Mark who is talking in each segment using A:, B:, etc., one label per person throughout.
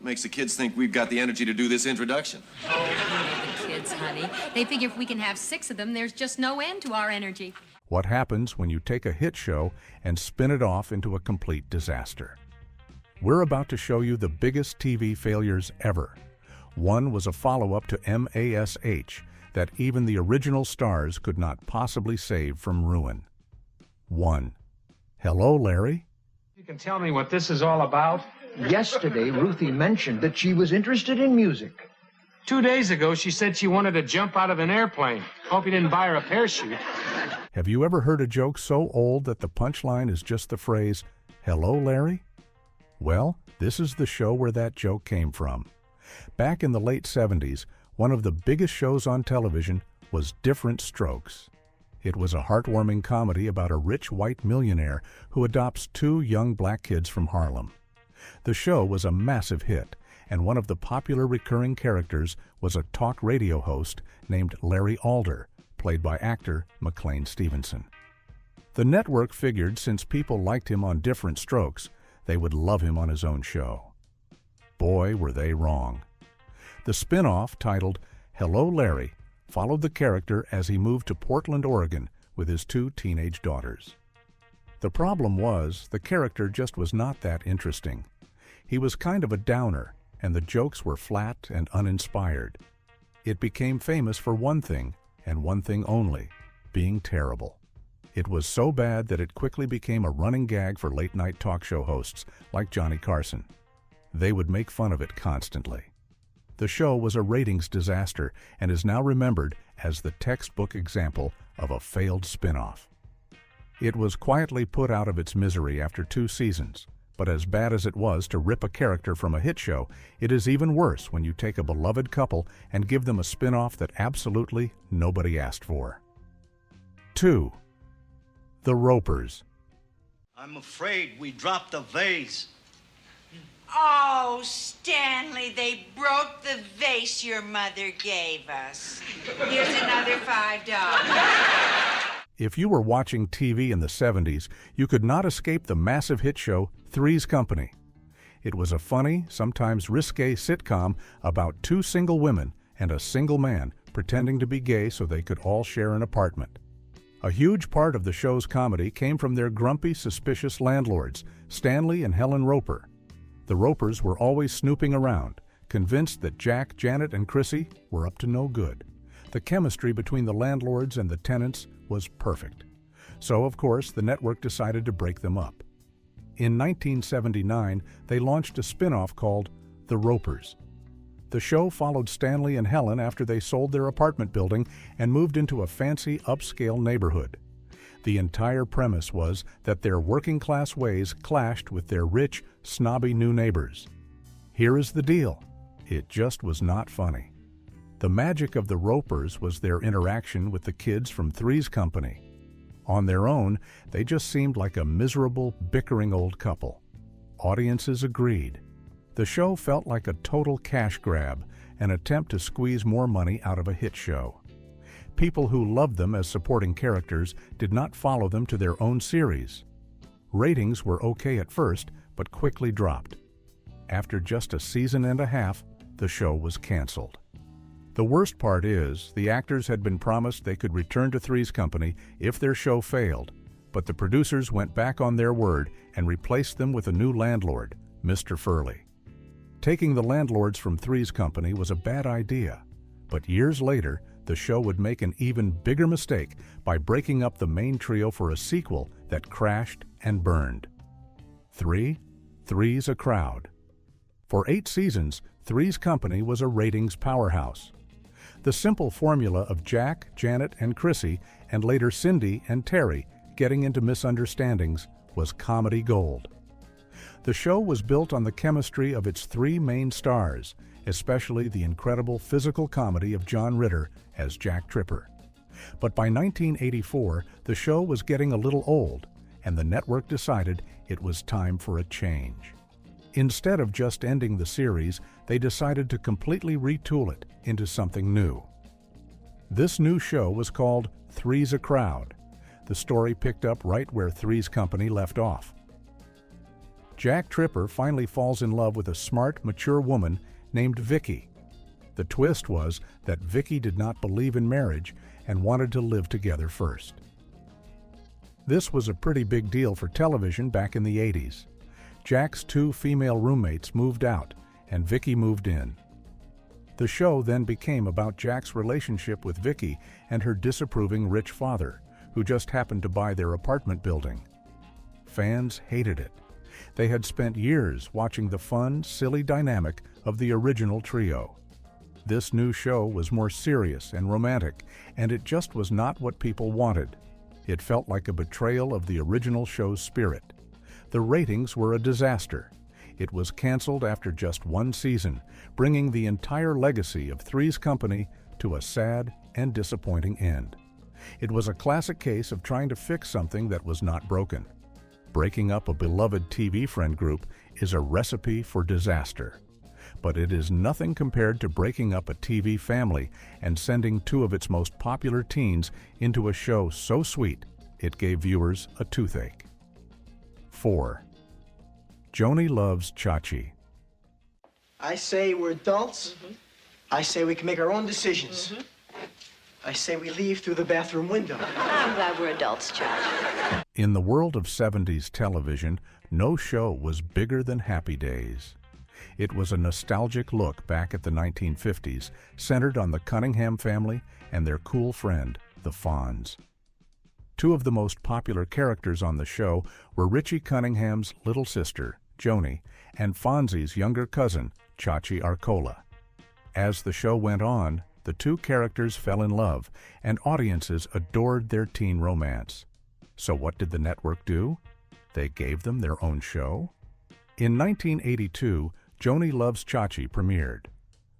A: What makes the kids think we've got the energy to do this introduction?
B: Oh, the kids, honey. They figure if we can have 6 of them, there's just no end to our energy.
C: What happens when you take a hit show and spin it off into a complete disaster? We're about to show you the biggest TV failures ever. One was a follow-up to MASH that even the original stars could not possibly save from ruin. 1. Hello, Larry?
D: You can tell me what this is all about?
E: Yesterday, Ruthie mentioned that she was interested in music.
D: 2 days ago, she said she wanted to jump out of an airplane. Hope you didn't buy her a parachute.
C: Have you ever heard a joke so old that the punchline is just the phrase, "Hello, Larry"? Well, this is the show where that joke came from. Back in the late 70s, one of the biggest shows on television was Different Strokes. It was a heartwarming comedy about a rich white millionaire who adopts 2 young black kids from Harlem. The show was a massive hit, and one of the popular recurring characters was a talk radio host named Larry Alder, played by actor McLean Stevenson. The network figured since people liked him on Different Strokes, they would love him on his own show. Boy, were they wrong. The spin-off, titled Hello, Larry, followed the character as he moved to Portland, Oregon, with his 2 teenage daughters. The problem was, the character just was not that interesting. He was kind of a downer, and the jokes were flat and uninspired. It became famous for one thing, and one thing only, being terrible. It was so bad that it quickly became a running gag for late-night talk show hosts like Johnny Carson. They would make fun of it constantly. The show was a ratings disaster and is now remembered as the textbook example of a failed spin-off. It was quietly put out of its misery after 2 seasons, but as bad as it was to rip a character from a hit show, it is even worse when you take a beloved couple and give them a spin-off that absolutely nobody asked for. 2. The Ropers.
F: I'm afraid we dropped a vase.
G: Oh, Stanley, they broke the vase your mother gave us. Here's another $5.
C: If you were watching TV in the 70s, you could not escape the massive hit show Three's Company. It was a funny, sometimes risque sitcom about 2 single women and a single man pretending to be gay so they could all share an apartment. A huge part of the show's comedy came from their grumpy, suspicious landlords, Stanley and Helen Roper. The Ropers were always snooping around, convinced that Jack, Janet, and Chrissy were up to no good. The chemistry between the landlords and the tenants was perfect. So, of course, the network decided to break them up. In 1979, they launched a spin-off called The Ropers. The show followed Stanley and Helen after they sold their apartment building and moved into a fancy, upscale neighborhood. The entire premise was that their working-class ways clashed with their rich, snobby new neighbors. Here is the deal. It just was not funny. The magic of the Ropers was their interaction with the kids from Three's Company. On their own, they just seemed like a miserable, bickering old couple. Audiences agreed. The show felt like a total cash grab, an attempt to squeeze more money out of a hit show. People who loved them as supporting characters did not follow them to their own series. Ratings were okay at first, but quickly dropped. After just a season and a half, the show was canceled. The worst part is, the actors had been promised they could return to Three's Company if their show failed, but the producers went back on their word and replaced them with a new landlord, Mr. Furley. Taking the landlords from Three's Company was a bad idea, but years later, the show would make an even bigger mistake by breaking up the main trio for a sequel that crashed and burned. 3. Three's a Crowd. For 8 seasons, Three's Company was a ratings powerhouse. The simple formula of Jack, Janet, and Chrissy, and later Cindy and Terry getting into misunderstandings was comedy gold. The show was built on the chemistry of its 3 main stars, especially the incredible physical comedy of John Ritter as Jack Tripper. But by 1984, the show was getting a little old, and the network decided it was time for a change. Instead of just ending the series, they decided to completely retool it into something new. This new show was called Three's a Crowd. The story picked up right where Three's Company left off. Jack Tripper finally falls in love with a smart, mature woman named Vicky. The twist was that Vicky did not believe in marriage and wanted to live together first. This was a pretty big deal for television back in the 80s. Jack's 2 female roommates moved out, and Vicky moved in. The show then became about Jack's relationship with Vicky and her disapproving rich father, who just happened to buy their apartment building. Fans hated it. They had spent years watching the fun, silly dynamic of the original trio. This new show was more serious and romantic, and it just was not what people wanted. It felt like a betrayal of the original show's spirit. The ratings were a disaster. It was canceled after just 1 season, bringing the entire legacy of Three's Company to a sad and disappointing end. It was a classic case of trying to fix something that was not broken. Breaking up a beloved TV friend group is a recipe for disaster. But it is nothing compared to breaking up a TV family and sending 2 of its most popular teens into a show so sweet it gave viewers a toothache. 4. Joni loves Chachi.
H: I say we're adults. I say we can make our own decisions. I say we leave through the bathroom window.
I: I'm glad we're adults, Chuck.
C: In the world of 70s television, no show was bigger than Happy Days. It was a nostalgic look back at the 1950s, centered on the Cunningham family and their cool friend, the Fonz. 2 of the most popular characters on the show were Richie Cunningham's little sister, Joni, and Fonzie's younger cousin, Chachi Arcola. As the show went on, the 2 characters fell in love, and audiences adored their teen romance. So what did the network do? They gave them their own show? In 1982, Joni Loves Chachi premiered.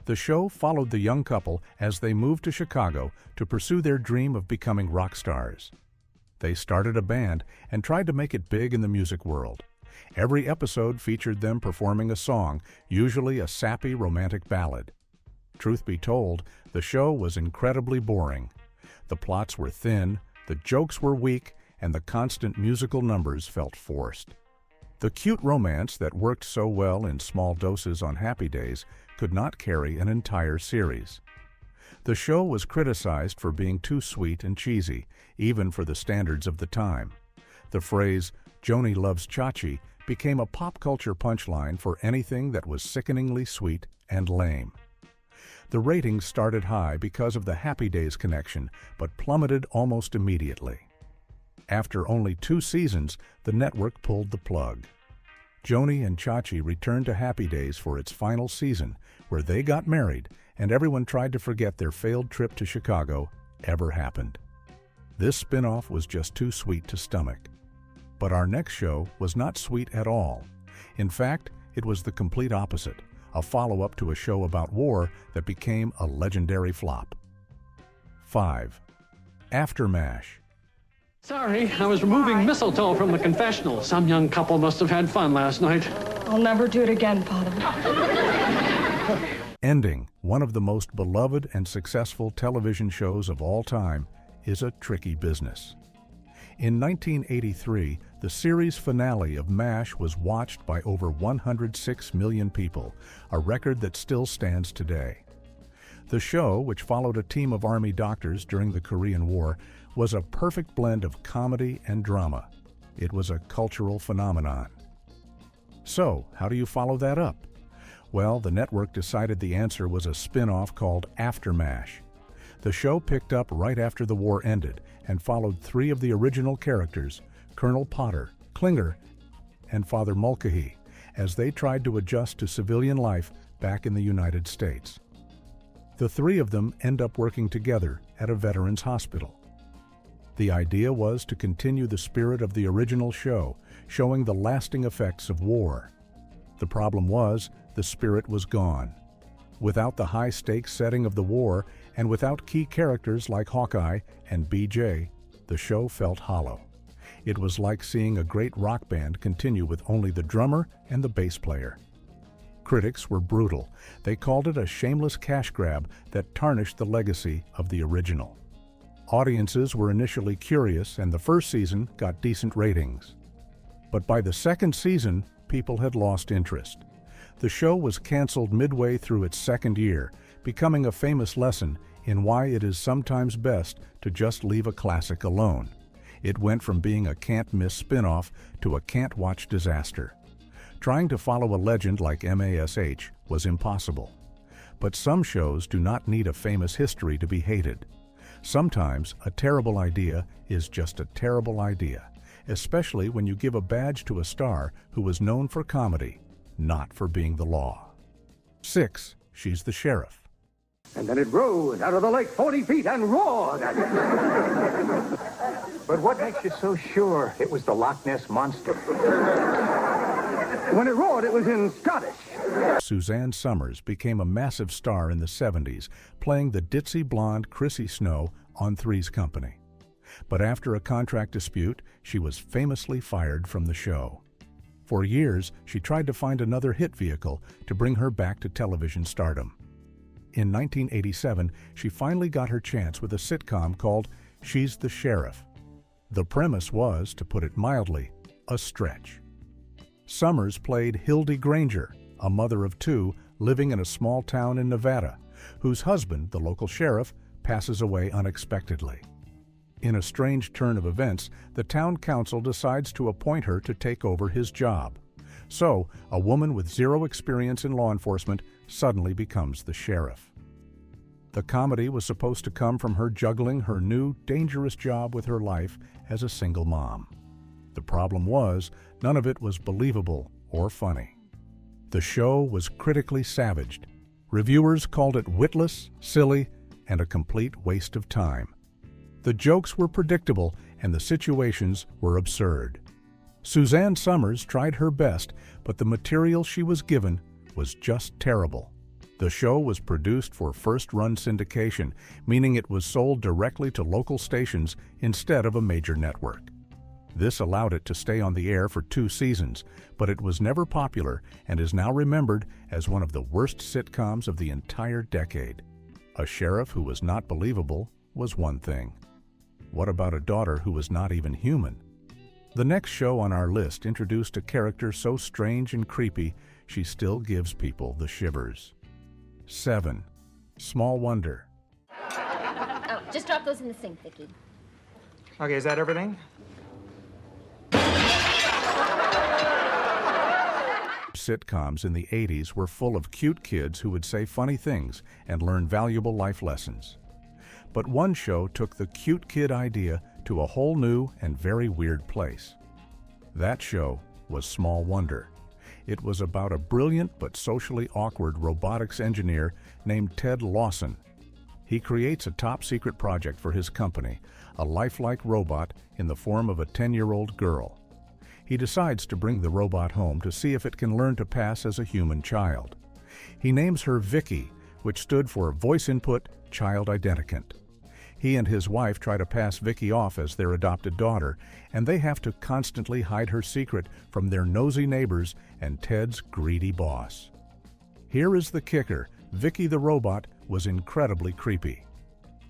C: The show followed the young couple as they moved to Chicago to pursue their dream of becoming rock stars. They started a band and tried to make it big in the music world. Every episode featured them performing a song, usually a sappy romantic ballad. Truth be told, the show was incredibly boring. The plots were thin, the jokes were weak, and the constant musical numbers felt forced. The cute romance that worked so well in small doses on Happy Days could not carry an entire series. The show was criticized for being too sweet and cheesy, even for the standards of the time. The phrase, "Joni loves Chachi," became a pop culture punchline for anything that was sickeningly sweet and lame. The ratings started high because of the Happy Days connection, but plummeted almost immediately. After only 2 seasons, the network pulled the plug. Joni and Chachi returned to Happy Days for its final season, where they got married, and everyone tried to forget their failed trip to Chicago ever happened. This spin-off was just too sweet to stomach. But our next show was not sweet at all. In fact, it was the complete opposite, a follow-up to a show about war that became a legendary flop. 5. After MASH.
J: Sorry, I was removing mistletoe from the confessional. Some young couple must have had fun last night.
K: I'll never do it again, Father.
C: Ending one of the most beloved and successful television shows of all time is a tricky business. In 1983, the series finale of MASH was watched by over 106 million people, a record that still stands today. The show, which followed a team of Army doctors during the Korean War, was a perfect blend of comedy and drama. It was a cultural phenomenon. So, how do you follow that up? Well, the network decided the answer was a spin-off called After MASH. The show picked up right after the war ended and followed 3 of the original characters, Colonel Potter, Klinger, and Father Mulcahy, as they tried to adjust to civilian life back in the United States. The 3 of them end up working together at a veterans hospital. The idea was to continue the spirit of the original show, showing the lasting effects of war. The problem was, the spirit was gone. Without the high-stakes setting of the war, and without key characters like Hawkeye and BJ, the show felt hollow. It was like seeing a great rock band continue with only the drummer and the bass player. Critics were brutal. They called it a shameless cash grab that tarnished the legacy of the original. Audiences were initially curious, and the first season got decent ratings. But by the second season, people had lost interest. The show was canceled midway through its second year, becoming a famous lesson in why it is sometimes best to just leave a classic alone. It went from being a can't-miss spin-off to a can't-watch disaster. Trying to follow a legend like MASH was impossible. But some shows do not need a famous history to be hated. Sometimes a terrible idea is just a terrible idea, especially when you give a badge to a star who was known for comedy, not for being the law. 6. She's the Sheriff.
L: And then it rose out of the lake 40 feet and roared. But what makes you so sure it was the Loch Ness Monster? When it roared, it was in Scottish.
C: Suzanne Summers became a massive star in the 70s, playing the ditzy blonde Chrissy Snow on Three's Company. But after a contract dispute, she was famously fired from the show. For years, she tried to find another hit vehicle to bring her back to television stardom. In 1987, she finally got her chance with a sitcom called She's the Sheriff. The premise was, to put it mildly, a stretch. Summers played Hildy Granger, a mother of two living in a small town in Nevada, whose husband, the local sheriff, passes away unexpectedly. In a strange turn of events, the town council decides to appoint her to take over his job. So, a woman with zero experience in law enforcement suddenly becomes the sheriff. The comedy was supposed to come from her juggling her new, dangerous job with her life as a single mom. The problem was, none of it was believable or funny. The show was critically savaged. Reviewers called it witless, silly, and a complete waste of time. The jokes were predictable and the situations were absurd. Suzanne Summers tried her best, but the material she was given was just terrible. The show was produced for first-run syndication, meaning it was sold directly to local stations instead of a major network. This allowed it to stay on the air for 2 seasons, but it was never popular and is now remembered as one of the worst sitcoms of the entire decade. A sheriff who was not believable was one thing. What about a daughter who was not even human? The next show on our list introduced a character so strange and creepy, she still gives people the shivers. 7. Small Wonder.
I: Oh, just drop those in the sink, Vicki.
H: Okay, is that everything?
C: Sitcoms in the 80s were full of cute kids who would say funny things and learn valuable life lessons. But one show took the cute kid idea to a whole new and very weird place. That show was Small Wonder. It was about a brilliant but socially awkward robotics engineer named Ted Lawson. He creates a top-secret project for his company, a lifelike robot in the form of a 10-year-old girl. He decides to bring the robot home to see if it can learn to pass as a human child. He names her Vicky, which stood for Voice Input Child Identicant. He and his wife try to pass Vicky off as their adopted daughter, and they have to constantly hide her secret from their nosy neighbors and Ted's greedy boss. Here is the kicker: Vicky the robot was incredibly creepy.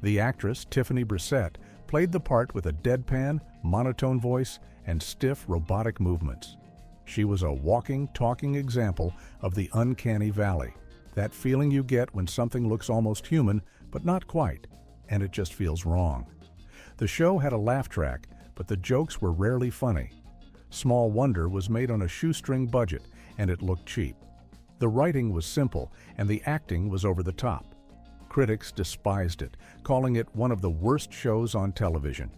C: The actress, Tiffany Brissett, played the part with a deadpan, monotone voice and stiff robotic movements. She was a walking, talking example of the uncanny valley, that feeling you get when something looks almost human, but not quite, and it just feels wrong. The show had a laugh track, but the jokes were rarely funny. Small Wonder was made on a shoestring budget, and it looked cheap. The writing was simple, and the acting was over the top. Critics despised it, calling it one of the worst shows on television.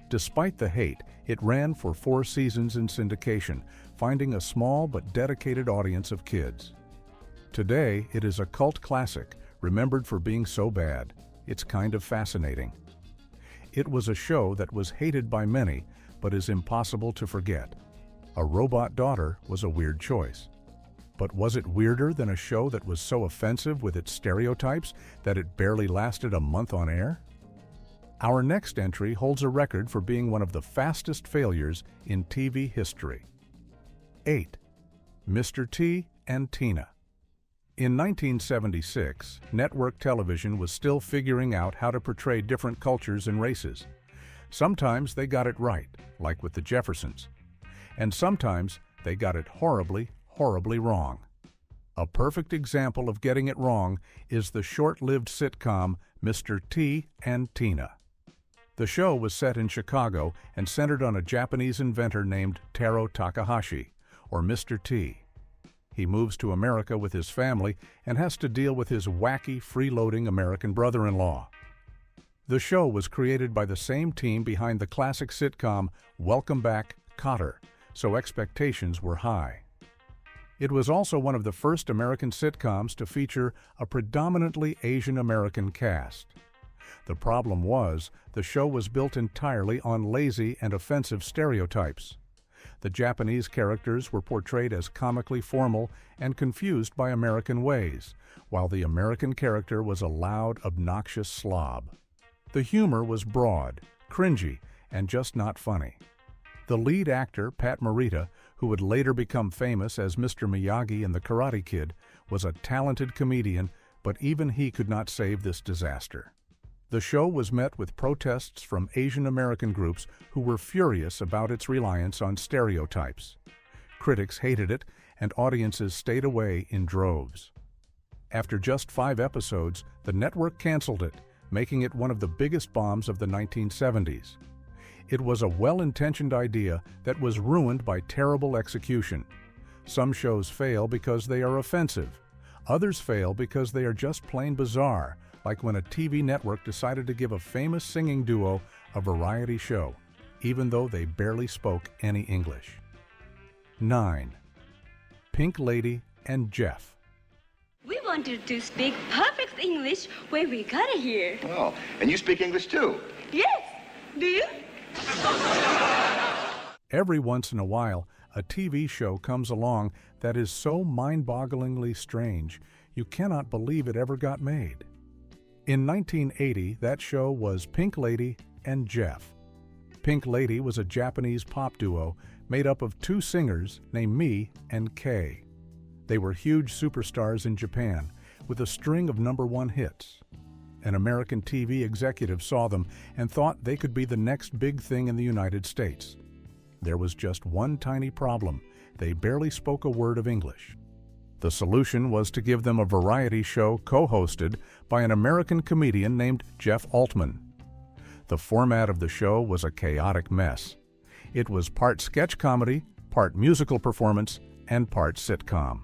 C: Despite the hate, it ran for 4 seasons in syndication, finding a small but dedicated audience of kids. Today, it is a cult classic, remembered for being so bad. It's kind of fascinating. It was a show that was hated by many, but is impossible to forget. A robot daughter was a weird choice. But was it weirder than a show that was so offensive with its stereotypes that it barely lasted a month on air? Our next entry holds a record for being one of the fastest failures in TV history. 8. Mr. T and Tina. In 1976, network television was still figuring out how to portray different cultures and races. Sometimes they got it right, like with the Jeffersons. And sometimes they got it horribly, horribly wrong. A perfect example of getting it wrong is the short-lived sitcom Mr. T and Tina. The show was set in Chicago and centered on a Japanese inventor named Taro Takahashi, or Mr. T. He moves to America with his family and has to deal with his wacky, freeloading American brother-in-law. The show was created by the same team behind the classic sitcom Welcome Back, Kotter, so expectations were high. It was also one of the first American sitcoms to feature a predominantly Asian American cast. The problem was, the show was built entirely on lazy and offensive stereotypes. The Japanese characters were portrayed as comically formal and confused by American ways, while the American character was a loud, obnoxious slob. The humor was broad, cringy, and just not funny. The lead actor, Pat Morita, who would later become famous as Mr. Miyagi in The Karate Kid, was a talented comedian, but even he could not save this disaster. The show was met with protests from Asian American groups who were furious about its reliance on stereotypes. Critics hated it, and audiences stayed away in droves. After just 5 episodes, the network canceled it, making it one of the biggest bombs of the 1970s. It was a well-intentioned idea that was ruined by terrible execution. Some shows fail because they are offensive. Others fail because they are just plain bizarre, like when a TV network decided to give a famous singing duo a variety show, even though they barely spoke any English. 9. Pink Lady and Jeff.
M: We wanted to speak perfect English when we got here.
N: Oh, and you speak English too?
M: Yes. Do you?
C: Every once in a while, a TV show comes along that is so mind-bogglingly strange, you cannot believe it ever got made. In 1980, that show was Pink Lady and Jeff. Pink Lady was a Japanese pop duo made up of 2 singers named Mi and Kei. They were huge superstars in Japan, with a string of #1 hits. An American TV executive saw them and thought they could be the next big thing in the United States. There was just one tiny problem: they barely spoke a word of English. The solution was to give them a variety show co-hosted by an American comedian named Jeff Altman. The format of the show was a chaotic mess. It was part sketch comedy, part musical performance, and part sitcom.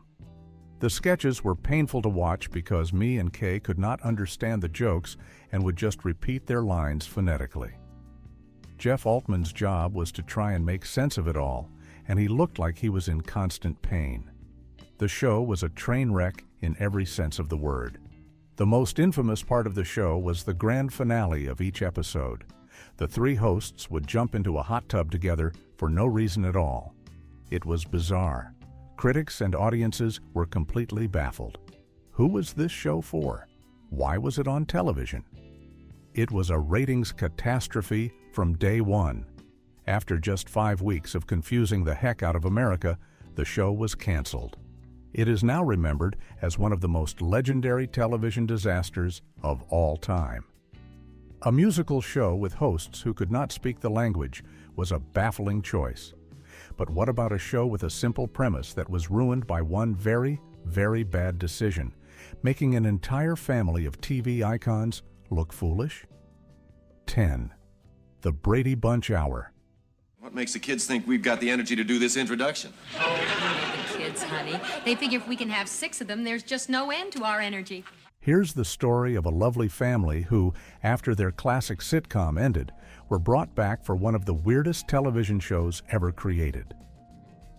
C: The sketches were painful to watch because Mi and Kei could not understand the jokes and would just repeat their lines phonetically. Jeff Altman's job was to try and make sense of it all, and he looked like he was in constant pain. The show was a train wreck in every sense of the word. The most infamous part of the show was the grand finale of each episode. The 3 hosts would jump into a hot tub together for no reason at all. It was bizarre. Critics and audiences were completely baffled. Who was this show for? Why was it on television? It was a ratings catastrophe from day one. After just 5 weeks of confusing the heck out of America, the show was canceled. It is now remembered as one of the most legendary television disasters of all time. A musical show with hosts who could not speak the language was a baffling choice. But what about a show with a simple premise that was ruined by one very, very bad decision, making an entire family of TV icons look foolish? 10. The Brady Bunch Hour.
A: What makes the kids think we've got the energy to do this introduction?
B: Oh, the kids, honey. They figure if we can have 6 of them, there's just no end to our energy.
C: Here's the story of a lovely family who, after their classic sitcom ended, were brought back for one of the weirdest television shows ever created.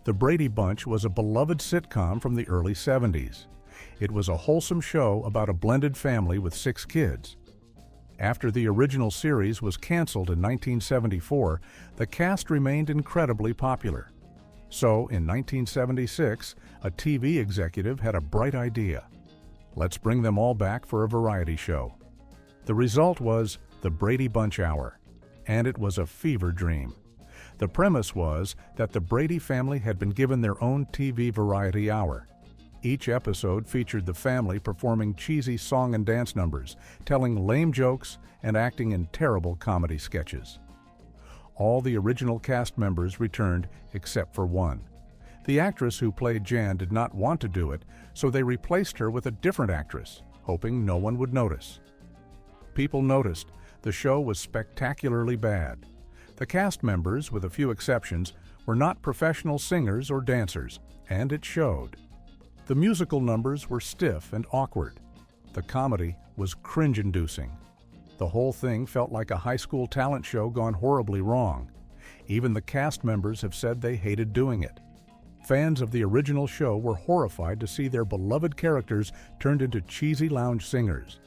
C: The Brady Bunch was a beloved sitcom from the early 70s. It was a wholesome show about a blended family with 6 kids. After the original series was canceled in 1974, the cast remained incredibly popular. So, in 1976, a TV executive had a bright idea. Let's bring them all back for a variety show. The result was The Brady Bunch Hour, and it was a fever dream. The premise was that the Brady family had been given their own TV variety hour. Each episode featured the family performing cheesy song and dance numbers, telling lame jokes, and acting in terrible comedy sketches. All the original cast members returned except for one. The actress who played Jan did not want to do it, so they replaced her with a different actress, hoping no one would notice. People noticed. The show was spectacularly bad. The cast members, with a few exceptions, were not professional singers or dancers, and it showed. The musical numbers were stiff and awkward. The comedy was cringe-inducing. The whole thing felt like a high school talent show gone horribly wrong. Even the cast members have said they hated doing it. Fans of the original show were horrified to see their beloved characters turned into cheesy lounge singers.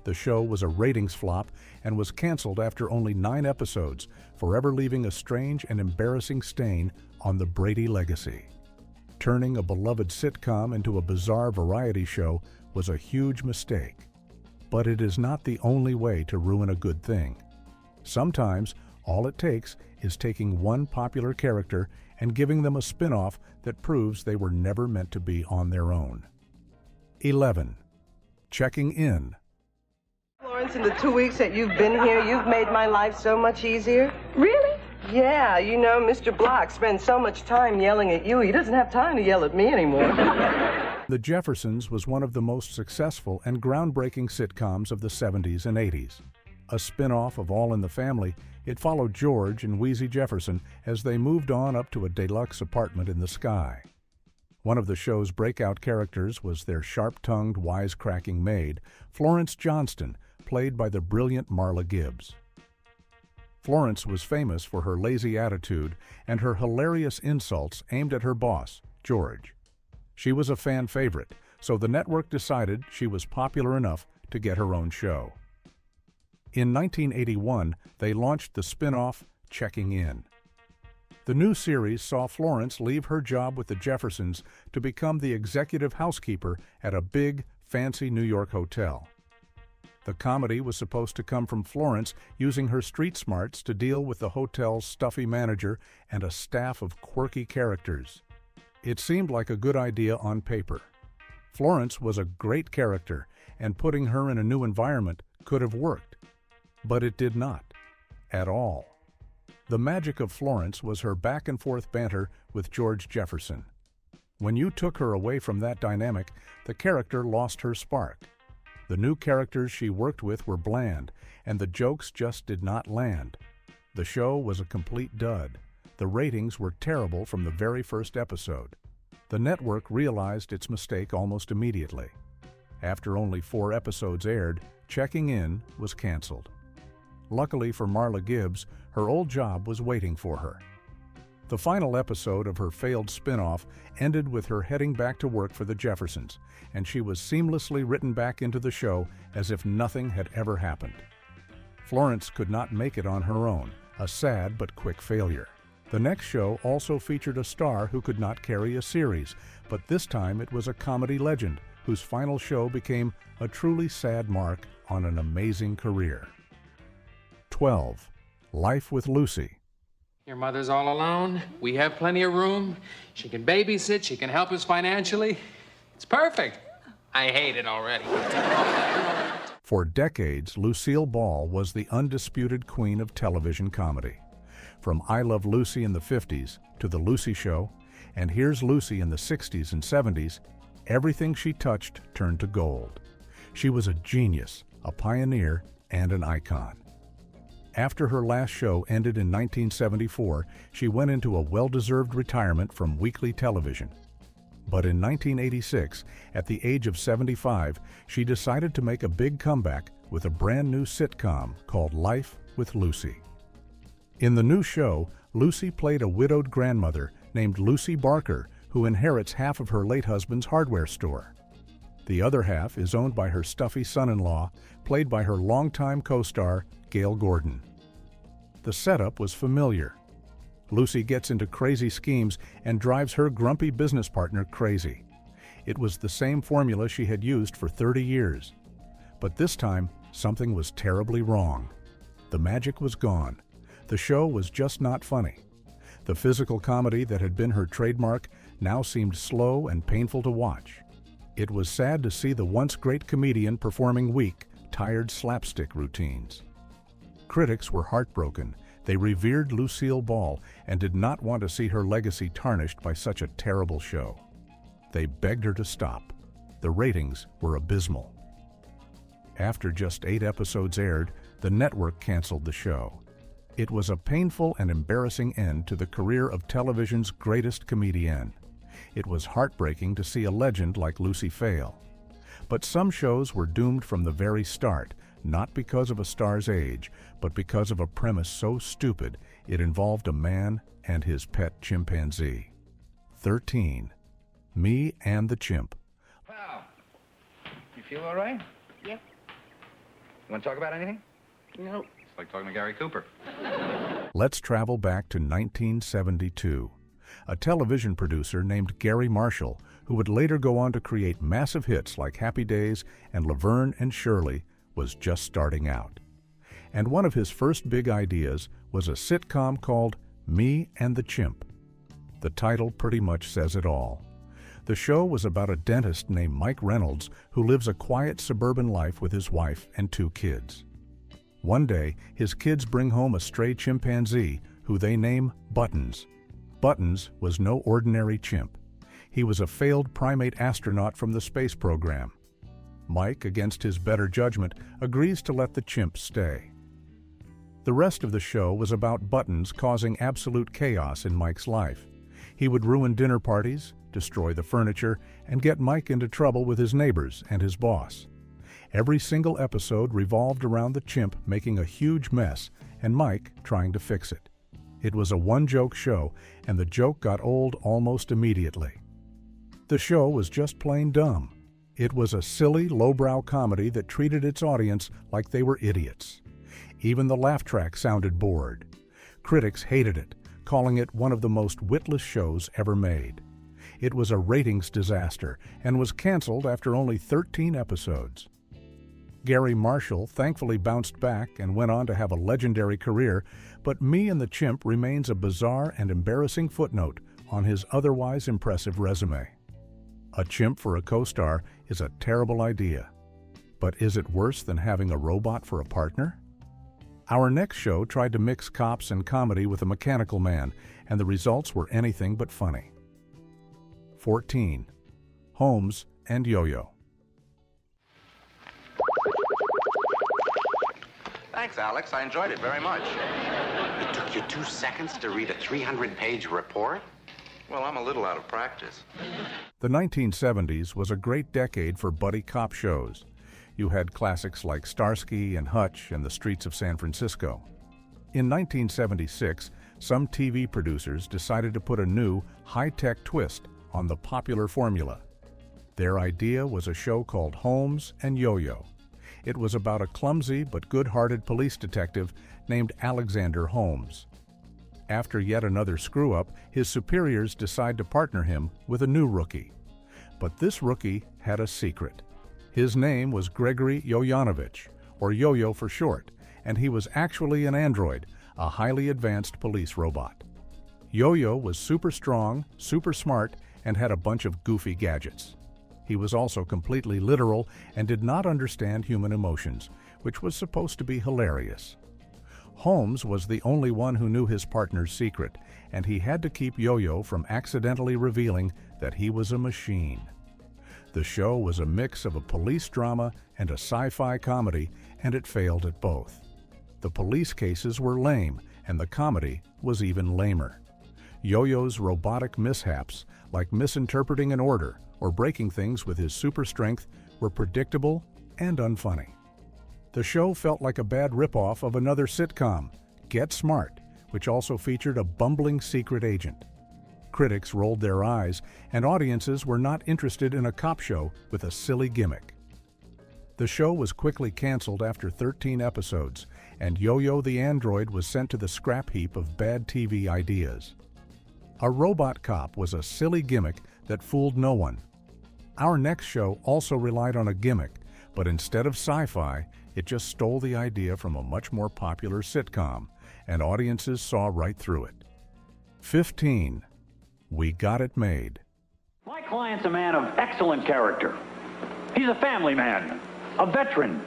C: The show was a ratings flop and was canceled after only 9 episodes, forever leaving a strange and embarrassing stain on the Brady legacy. Turning a beloved sitcom into a bizarre variety show was a huge mistake. But it is not the only way to ruin a good thing. Sometimes, all it takes is taking one popular character and giving them a spin-off that proves they were never meant to be on their own. 11. Checking in.
O: Florence, in the 2 weeks that you've been here, you've made my life so much easier.
K: Really?
O: Yeah, you know, Mr. Block spends so much time yelling at you, he doesn't have time to yell at me anymore.
C: The Jeffersons was one of the most successful and groundbreaking sitcoms of the 70s and 80s. A spin-off of All in the Family, it followed George and Wheezy Jefferson as they moved on up to a deluxe apartment in the sky. One of the show's breakout characters was their sharp-tongued, wisecracking maid, Florence Johnston, played by the brilliant Marla Gibbs. Florence was famous for her lazy attitude and her hilarious insults aimed at her boss, George. She was a fan favorite, so the network decided she was popular enough to get her own show. In 1981, they launched the spin-off Checking In. The new series saw Florence leave her job with the Jeffersons to become the executive housekeeper at a big, fancy New York hotel. The comedy was supposed to come from Florence using her street smarts to deal with the hotel's stuffy manager and a staff of quirky characters. It seemed like a good idea on paper. Florence was a great character, and putting her in a new environment could have worked. But it did not. At all. The magic of Florence was her back-and-forth banter with George Jefferson. When you took her away from that dynamic, the character lost her spark. The new characters she worked with were bland, and the jokes just did not land. The show was a complete dud. The ratings were terrible from the very first episode. The network realized its mistake almost immediately. After only 4 episodes aired, Checking In was canceled. Luckily for Marla Gibbs, her old job was waiting for her. The final episode of her failed spin-off ended with her heading back to work for the Jeffersons, and she was seamlessly written back into the show as if nothing had ever happened. Florence could not make it on her own, a sad but quick failure. The next show also featured a star who could not carry a series, but this time it was a comedy legend whose final show became a truly sad mark on an amazing career. 12. Life with Lucy.
D: Your mother's all alone. We have plenty of room. She can babysit. She can help us financially. It's perfect. I hate it already.
C: For decades, Lucille Ball was the undisputed queen of television comedy. From I Love Lucy in the 50s to The Lucy Show, and Here's Lucy in the 60s and 70s, everything she touched turned to gold. She was a genius, a pioneer, and an icon. After her last show ended in 1974, she went into a well-deserved retirement from weekly television. But in 1986, at the age of 75, she decided to make a big comeback with a brand new sitcom called Life with Lucy. In the new show, Lucy played a widowed grandmother named Lucy Barker who inherits half of her late husband's hardware store. The other half is owned by her stuffy son-in-law, played by her longtime co-star, Gail Gordon. The setup was familiar. Lucy gets into crazy schemes and drives her grumpy business partner crazy. It was the same formula she had used for 30 years. But this time, something was terribly wrong. The magic was gone. The show was just not funny. The physical comedy that had been her trademark now seemed slow and painful to watch. It was sad to see the once great comedian performing weak, tired slapstick routines. Critics were heartbroken, They revered Lucille Ball and did not want to see her legacy tarnished by such a terrible show. They begged her to stop. The ratings were abysmal. After just 8 episodes aired, the network canceled the show. It was a painful and embarrassing end to the career of television's greatest comedienne. It was heartbreaking to see a legend like Lucy fail. But some shows were doomed from the very start, not because of a star's age, but because of a premise so stupid it involved a man and his pet chimpanzee. 13. Me and the Chimp.
P: Pal, you feel all right?
I: Yep.
P: You want to talk about anything?
I: Nope.
P: It's like talking to Gary Cooper.
C: Let's travel back to 1972. A television producer named Gary Marshall, who would later go on to create massive hits like Happy Days and Laverne and Shirley, was just starting out. And one of his first big ideas was a sitcom called Me and the Chimp. The title pretty much says it all. The show was about a dentist named Mike Reynolds who lives a quiet suburban life with his wife and 2 kids. One day, his kids bring home a stray chimpanzee who they name Buttons. Buttons was no ordinary chimp. He was a failed primate astronaut from the space program. Mike, against his better judgment, agrees to let the chimp stay. The rest of the show was about Buttons causing absolute chaos in Mike's life. He would ruin dinner parties, destroy the furniture, and get Mike into trouble with his neighbors and his boss. Every single episode revolved around the chimp making a huge mess and Mike trying to fix it. It was a one-joke show, and the joke got old almost immediately. The show was just plain dumb. It was a silly, lowbrow comedy that treated its audience like they were idiots. Even the laugh track sounded bored. Critics hated it, calling it one of the most witless shows ever made. It was a ratings disaster and was canceled after only 13 episodes. Gary Marshall thankfully bounced back and went on to have a legendary career, but Me and the Chimp remains a bizarre and embarrassing footnote on his otherwise impressive resume. A chimp for a co-star is a terrible idea. But is it worse than having a robot for a partner? Our next show tried to mix cops and comedy with a mechanical man, and the results were anything but funny. 14. Holmes and Yo-Yo.
N: Thanks, Alex. I enjoyed it very much.
Q: It took you 2 seconds to read a 300-page report?
N: Well, I'm a little out of practice.
C: The 1970s was a great decade for buddy cop shows. You had classics like Starsky and Hutch and The Streets of San Francisco. In 1976, some TV producers decided to put a new, high-tech twist on the popular formula. Their idea was a show called Holmes and Yo-Yo. It was about a clumsy but good-hearted police detective named Alexander Holmes. After yet another screw-up, his superiors decide to partner him with a new rookie. But this rookie had a secret. His name was Gregory Yoyanovich, or Yo-Yo for short, and he was actually an android, a highly advanced police robot. Yo-Yo was super strong, super smart, and had a bunch of goofy gadgets. He was also completely literal and did not understand human emotions, which was supposed to be hilarious. Holmes was the only one who knew his partner's secret, and he had to keep Yo-Yo from accidentally revealing that he was a machine. The show was a mix of a police drama and a sci-fi comedy, and it failed at both. The police cases were lame, and the comedy was even lamer. Yo-Yo's robotic mishaps, like misinterpreting an order or breaking things with his super strength, were predictable and unfunny. The show felt like a bad ripoff of another sitcom, Get Smart, which also featured a bumbling secret agent. Critics rolled their eyes, and audiences were not interested in a cop show with a silly gimmick. The show was quickly canceled after 13 episodes, and Yo-Yo the android was sent to the scrap heap of bad TV ideas. A robot cop was a silly gimmick that fooled no one. Our next show also relied on a gimmick, but instead of sci-fi, it just stole the idea from a much more popular sitcom, and audiences saw right through it. 15. We Got It Made.
L: My client's a man of excellent character. He's a family man, a veteran,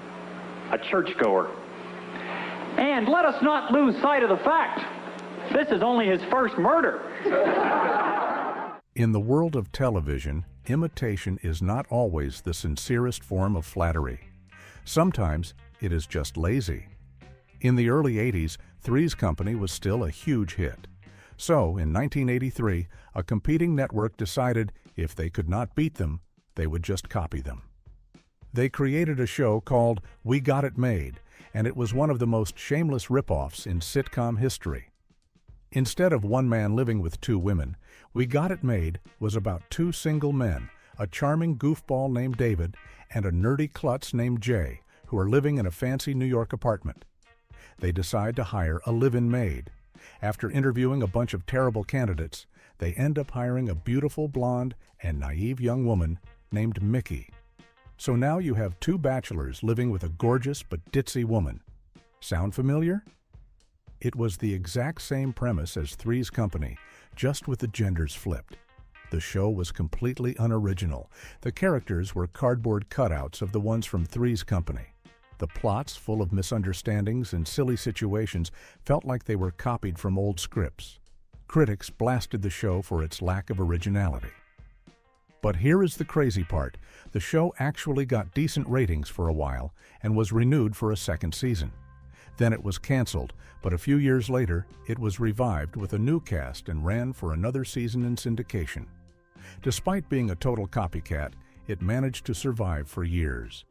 L: a churchgoer.
J: And let us not lose sight of the fact, this is only his first murder.
C: In the world of television, imitation is not always the sincerest form of flattery. Sometimes it is just lazy. In the early 80s, Three's Company was still a huge hit. So, in 1983, a competing network decided if they could not beat them, they would just copy them. They created a show called We Got It Made, and it was one of the most shameless rip-offs in sitcom history. Instead of one man living with two women, We Got It Made was about two single men, a charming goofball named David and a nerdy klutz named Jay, who are living in a fancy New York apartment. They decide to hire a live-in maid. After interviewing a bunch of terrible candidates, they end up hiring a beautiful blonde and naive young woman named Mickey. So now you have two bachelors living with a gorgeous but ditzy woman. Sound familiar? It was the exact same premise as Three's Company, just with the genders flipped. The show was completely unoriginal. The characters were cardboard cutouts of the ones from Three's Company. The plots, full of misunderstandings and silly situations, felt like they were copied from old scripts. Critics blasted the show for its lack of originality. But here is the crazy part. The show actually got decent ratings for a while and was renewed for a second season. Then it was canceled, but a few years later, it was revived with a new cast and ran for another season in syndication. Despite being a total copycat, it managed to survive for years.